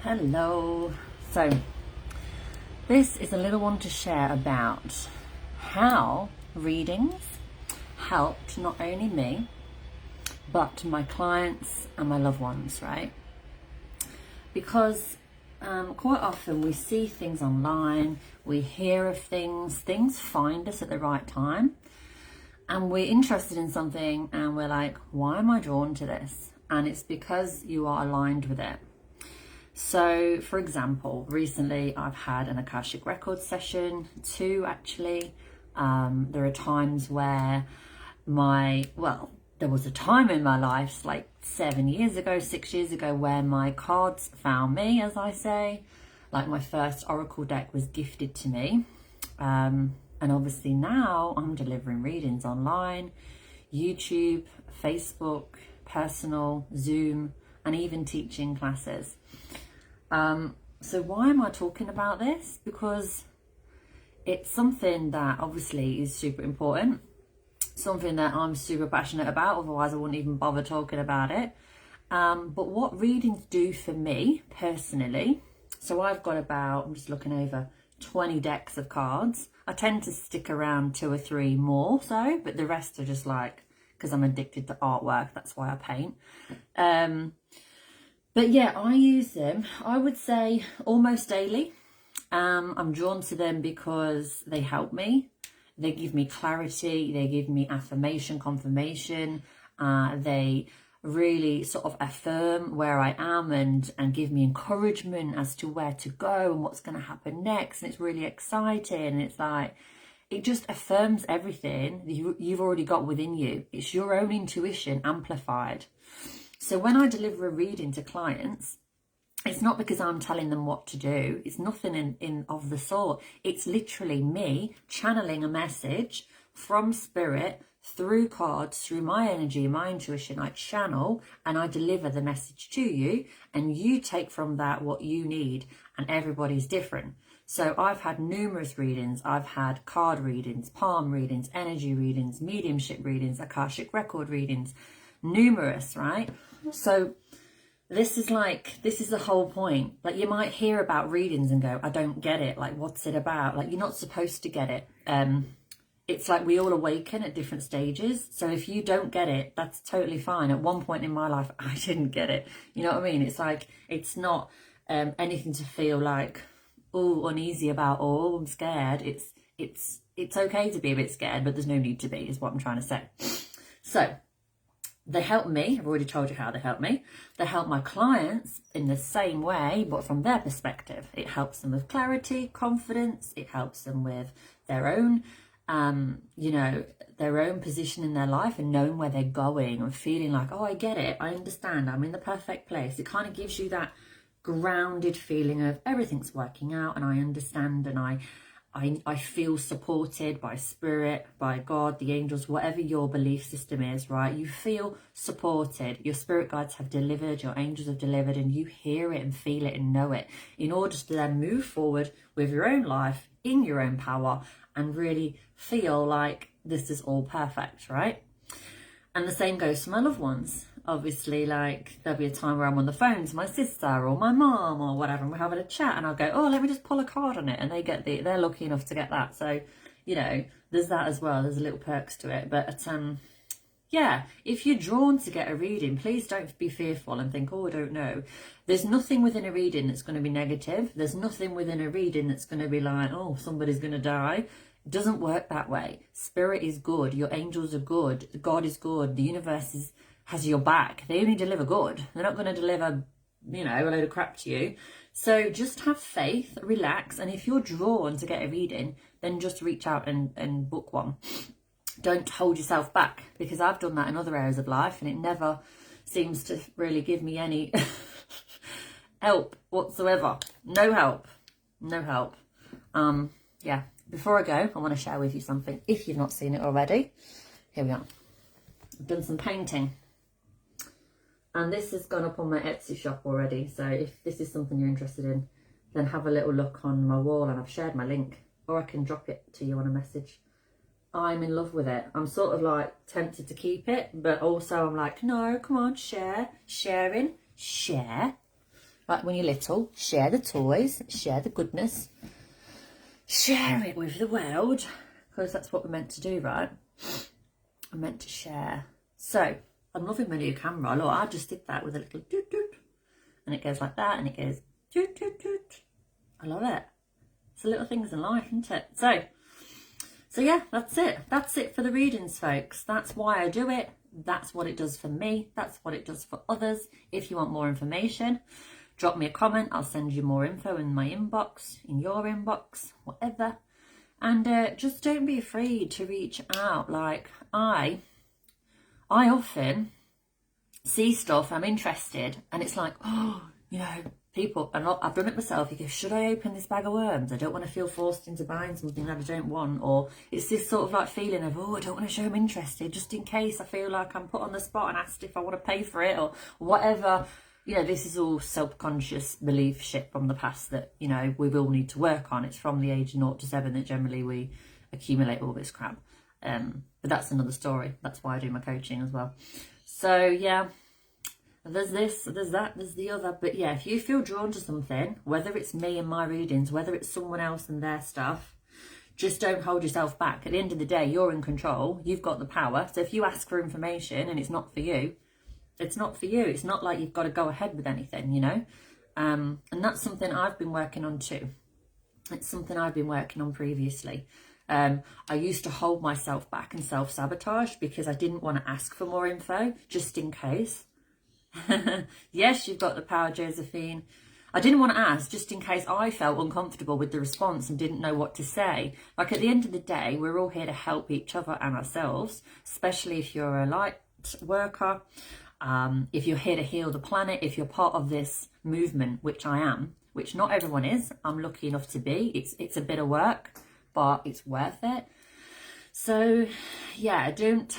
Hello. So this is a little one to share about how readings helped not only me but my clients and my loved ones, right? Because quite often we see things online, we hear of things find us at the right time, and we're interested in something and we're like, why am I drawn to this? And it's because you are aligned with it. So, for example, recently I've had an Akashic Records session, 2 actually. There are times where there was a time in my life, like 7 years ago, 6 years ago, where my cards found me, as I say. Like my first Oracle deck was gifted to me. And obviously now I'm delivering readings online, YouTube, Facebook, personal, Zoom, and even teaching classes. So why am I talking about this? Because it's something that obviously is super important, something that I'm super passionate about, otherwise I wouldn't even bother talking about it. But what readings do for me personally, so I've got I'm just looking over 20 decks of cards. I tend to stick around 2 or 3 more so, but the rest are just like, because I'm addicted to artwork, that's why I paint. But yeah, I use them, I would say, almost daily. I'm drawn to them because they help me. They give me clarity. They give me affirmation, confirmation. They really sort of affirm where I am and give me encouragement as to where to go and what's going to happen next. And it's really exciting. And it's like, it just affirms everything you've already got within you. It's your own intuition amplified. So when I deliver a reading to clients, it's not because I'm telling them what to do. It's nothing in of the sort. It's literally me channeling a message from spirit through cards, through my energy, my intuition. I channel and I deliver the message to you, and you take from that what you need, and everybody's different. So I've had numerous readings. I've had card readings, palm readings, energy readings, mediumship readings, Akashic record readings, numerous, right? So this is the whole point. Like, you might hear about readings and go, I don't get it. Like, what's it about? Like, you're not supposed to get it. It's like we all awaken at different stages. So if you don't get it, that's totally fine. At one point in my life, I didn't get it. You know what I mean? It's like, it's not anything to feel like, oh, uneasy about, or I'm scared. It's okay to be a bit scared, but there's no need to be, is what I'm trying to say. So they help me. I've already told you how they help me. They help my clients in the same way, but from their perspective. It helps them with clarity, confidence. It helps them with their own, their own position in their life and knowing where they're going and feeling like, oh, I get it. I understand. I'm in the perfect place. It kind of gives you that grounded feeling of everything's working out and I understand, and I feel supported by spirit, by God, the angels, whatever your belief system is, right? You feel supported. Your spirit guides have delivered, your angels have delivered, and you hear it and feel it and know it in order to then move forward with your own life in your own power and really feel like this is all perfect, right? And the same goes for my loved ones. Obviously, like, there'll be a time where I'm on the phone to my sister or my mom or whatever, and we're having a chat, and I'll go, oh, let me just pull a card on it, and they're lucky enough to get that. So, there's that as well. There's a little perks to it. But yeah, if you're drawn to get a reading, please don't be fearful and think, oh, I don't know. There's nothing within a reading that's going to be negative. There's nothing within a reading that's going to be like, oh, somebody's going to die. It doesn't work that way. Spirit is good. Your angels are good. God is good. The universe has your back. They only deliver good. They're not going to deliver, a load of crap to you. So just have faith, relax. And if you're drawn to get a reading, then just reach out and book one. Don't hold yourself back, because I've done that in other areas of life and it never seems to really give me any help whatsoever. No help. Yeah. Before I go, I want to share with you something, if you've not seen it already. Here we are. I've done some painting. And this has gone up on my Etsy shop already. So if this is something you're interested in, then have a little look on my wall, and I've shared my link, or I can drop it to you on a message. I'm in love with it. I'm sort of like tempted to keep it, but also I'm like, no, come on, share. Like when you're little, share the toys, share the goodness, share it with the world, because that's what we're meant to do, right? We're meant to share. So I'm loving my new camera. Look, I just did that with a little doot doot, and it goes like that, and it goes doot doot doot. I love it. It's the little things in life, isn't it? So yeah, that's it. That's it for the readings, folks. That's why I do it. That's what it does for me. That's what it does for others. If you want more information, drop me a comment. I'll send you more info in my inbox, in your inbox, whatever. And just don't be afraid to reach out. Like I often see stuff, I'm interested, and it's like, oh, you know, people, and I've done it myself. You go, should I open this bag of worms? I don't want to feel forced into buying something that I don't want. Or it's this sort of like feeling of, oh, I don't want to show I'm interested, just in case I feel like I'm put on the spot and asked if I want to pay for it or whatever. You know, this is all self-conscious belief shit from the past that, you know, we will need to work on. It's from the age of 0 to 7 that generally we accumulate all this crap. But that's another story. That's why I do my coaching as well. So yeah, there's this, there's that, there's the other. But yeah, if you feel drawn to something, whether it's me and my readings, whether it's someone else and their stuff, just don't hold yourself back. At the end of the day, you're in control. You've got the power. So if you ask for information and it's not for you, it's not for you. It's not like you've got to go ahead with anything, you know. And that's something I've been working on too. It's something I've been working on previously. I used to hold myself back and self-sabotage because I didn't want to ask for more info, just in case. Yes, you've got the power, Josephine. I didn't want to ask just in case I felt uncomfortable with the response and didn't know what to say. Like at the end of the day, we're all here to help each other and ourselves, especially if you're a light worker, if you're here to heal the planet, if you're part of this movement, which I am, which not everyone is. I'm lucky enough to be. It's a bit of work, but it's worth it. So yeah, don't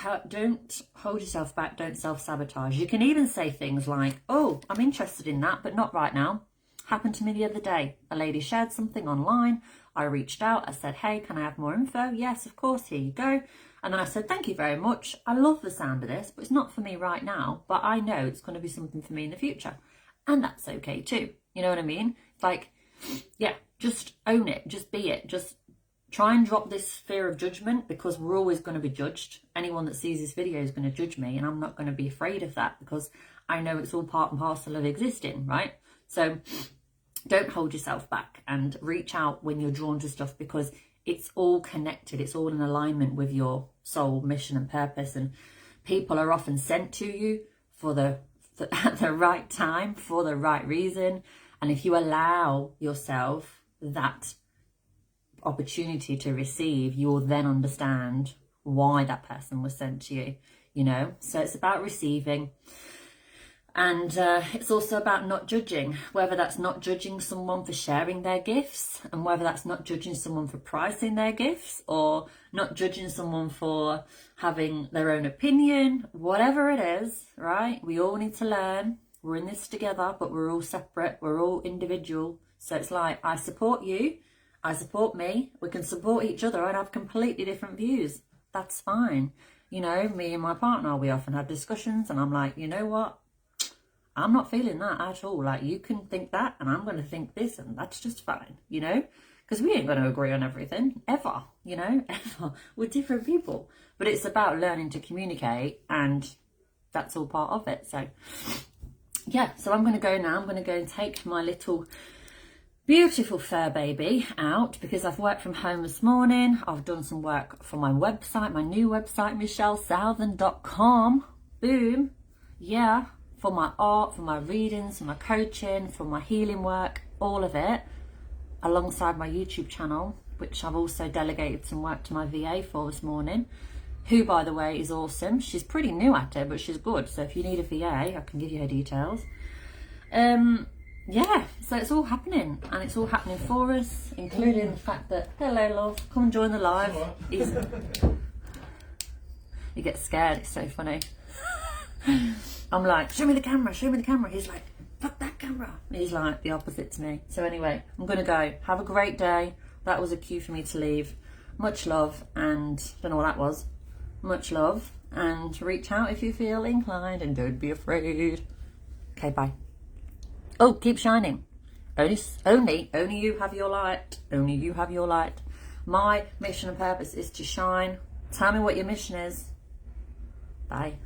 hold yourself back. Don't self-sabotage. You can even say things like, oh, I'm interested in that, but not right now. Happened to me the other day. A lady shared something online. I reached out. I said, hey, can I have more info? Yes, of course. Here you go. And then I said, thank you very much. I love the sound of this, but it's not for me right now. But I know it's going to be something for me in the future. And that's okay too. You know what I mean? Like, yeah, just own it. Just be it. Just try and drop this fear of judgment, because we're always going to be judged. Anyone that sees this video is going to judge me, and I'm not going to be afraid of that because I know it's all part and parcel of existing, right? So don't hold yourself back and reach out when you're drawn to stuff, because it's all connected. It's all in alignment with your soul mission and purpose, and people are often sent to you at the right time for the right reason. And if you allow yourself that opportunity to receive, you will then understand why that person was sent to you, you know. So it's about receiving, and it's also about not judging, whether that's not judging someone for sharing their gifts, and whether that's not judging someone for pricing their gifts, or not judging someone for having their own opinion. Whatever it is, right? We all need to learn. We're in this together, but we're all separate. We're all individual. So it's like, I support you, I support me. We can support each other and have completely different views. That's fine. You know, me and my partner, we often have discussions, and I'm like, you know what? I'm not feeling that at all. Like, you can think that and I'm going to think this, and that's just fine, you know, because we ain't going to agree on everything ever, you know, ever. We're different people, but it's about learning to communicate, and that's all part of it. So yeah, so I'm going to go now. I'm going to go and take my little beautiful fur baby out, because I've worked from home this morning. I've done some work for my website, my new website, michellesouthan.com. Boom. Yeah, for my art, for my readings, for my coaching, for my healing work, all of it, alongside my YouTube channel, which I've also delegated some work to my VA for this morning, who, by the way, is awesome. She's pretty new at it, but she's good. So if you need a VA, I can give you her details. Yeah, so it's all happening, and it's all happening for us, including the fact that, hello love, come and join the live. He gets scared, it's so funny. I'm like, show me the camera, show me the camera. He's like, fuck that camera. He's like the opposite to me. So anyway, I'm gonna go. Have a great day. That was a cue for me to leave. Much love, and don't know what that was. Much love, and reach out if you feel inclined, and don't be afraid. Okay, bye. Oh, keep shining. Only you have your light. Only you have your light. My mission and purpose is to shine. Tell me what your mission is. Bye.